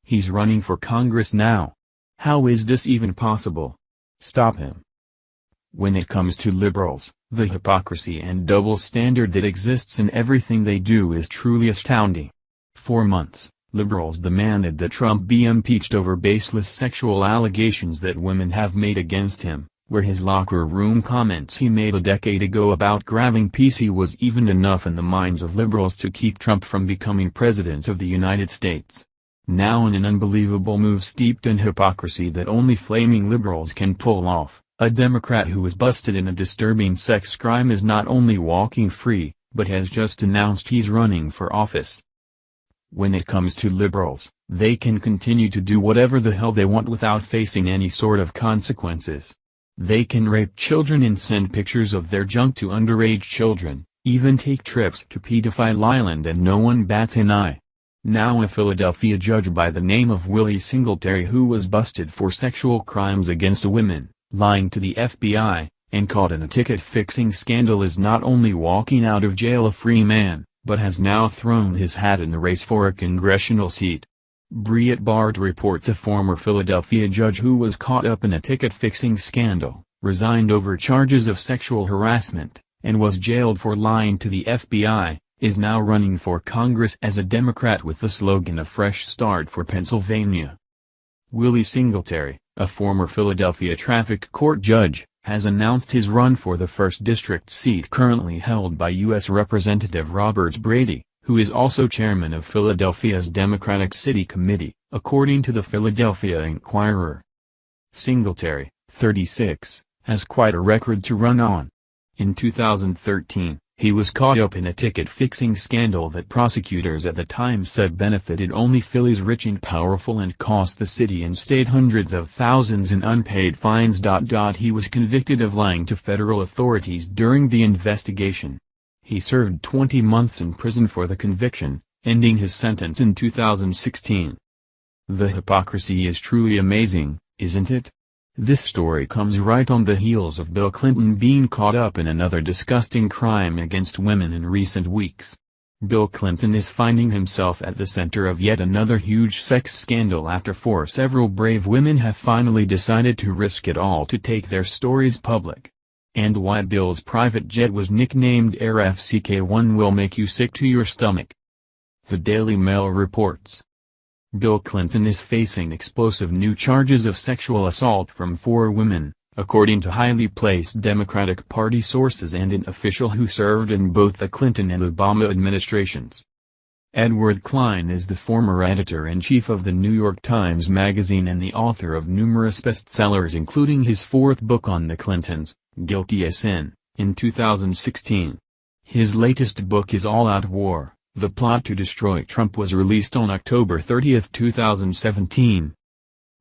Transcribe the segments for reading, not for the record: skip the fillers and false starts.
He's running for Congress now. How is this even possible? Stop him. When it comes to liberals, the hypocrisy and double standard that exists in everything they do is truly astounding. For months, liberals demanded that Trump be impeached over baseless sexual allegations that women have made against him, where his locker room comments he made a decade ago about grabbing PC was even enough in the minds of liberals to keep Trump from becoming president of the United States. Now in an unbelievable move steeped in hypocrisy that only flaming liberals can pull off, a Democrat who was busted in a disturbing sex crime is not only walking free, but has just announced he's running for office. When it comes to liberals, they can continue to do whatever the hell they want without facing any sort of consequences. They can rape children and send pictures of their junk to underage children, even take trips to Pedophile Island and no one bats an eye. Now a Philadelphia judge by the name of Willie Singletary, who was busted for sexual crimes against women, lying to the FBI, and caught in a ticket-fixing scandal, is not only walking out of jail a free man, but has now thrown his hat in the race for a congressional seat. Breitbart reports a former Philadelphia judge who was caught up in a ticket-fixing scandal, resigned over charges of sexual harassment, and was jailed for lying to the FBI, is now running for Congress as a Democrat with the slogan "A Fresh Start for Pennsylvania." Willie Singletary, a former Philadelphia traffic court judge, has announced his run for the 1st District seat currently held by U.S. Representative Robert Brady, who is also chairman of Philadelphia's Democratic City Committee, according to the Philadelphia Inquirer. Singletary, 36, has quite a record to run on. In 2013, he was caught up in a ticket-fixing scandal that prosecutors at the time said benefited only Philly's rich and powerful and cost the city and state hundreds of thousands in unpaid fines. He was convicted of lying to federal authorities during the investigation. He served 20 months in prison for the conviction, ending his sentence in 2016. The hypocrisy is truly amazing, isn't it? This story comes right on the heels of Bill Clinton being caught up in another disgusting crime against women in recent weeks. Bill Clinton is finding himself at the center of yet another huge sex scandal after several brave women have finally decided to risk it all to take their stories public. And why Bill's private jet was nicknamed Air FCK-1 will make you sick to your stomach. The Daily Mail reports. Bill Clinton is facing explosive new charges of sexual assault from 4 women, according to highly placed Democratic Party sources and an official who served in both the Clinton and Obama administrations. Edward Klein is the former editor-in-chief of the New York Times Magazine and the author of numerous bestsellers, including his 4th book on the Clintons, Guilty as Sin, in 2016. His latest book is All Out War: The Plot to Destroy Trump, was released on October 30, 2017.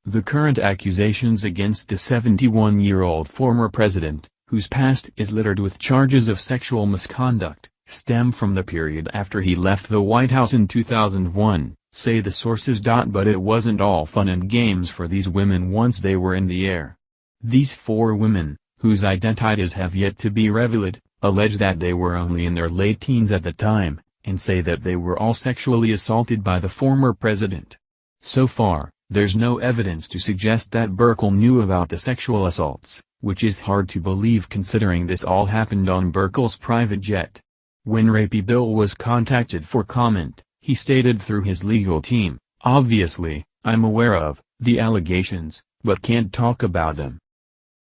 The current accusations against the 71-year-old former president, whose past is littered with charges of sexual misconduct, stem from the period after he left the White House in 2001, say the sources. But it wasn't all fun and games for these women once they were in the air. These 4 women, whose identities have yet to be revealed, allege that they were only in their late teens at the time, and say that they were all sexually assaulted by the former president. So far, there's no evidence to suggest that Burkle knew about the sexual assaults, which is hard to believe considering this all happened on Burkle's private jet. When Rapey Bill was contacted for comment, he stated through his legal team, "Obviously, I'm aware of the allegations, but can't talk about them."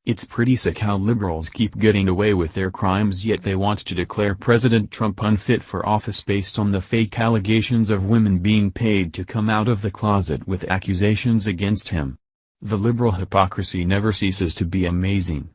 It's pretty sick how liberals keep getting away with their crimes, yet they want to declare President Trump unfit for office based on the fake allegations of women being paid to come out of the closet with accusations against him. The liberal hypocrisy never ceases to be amazing.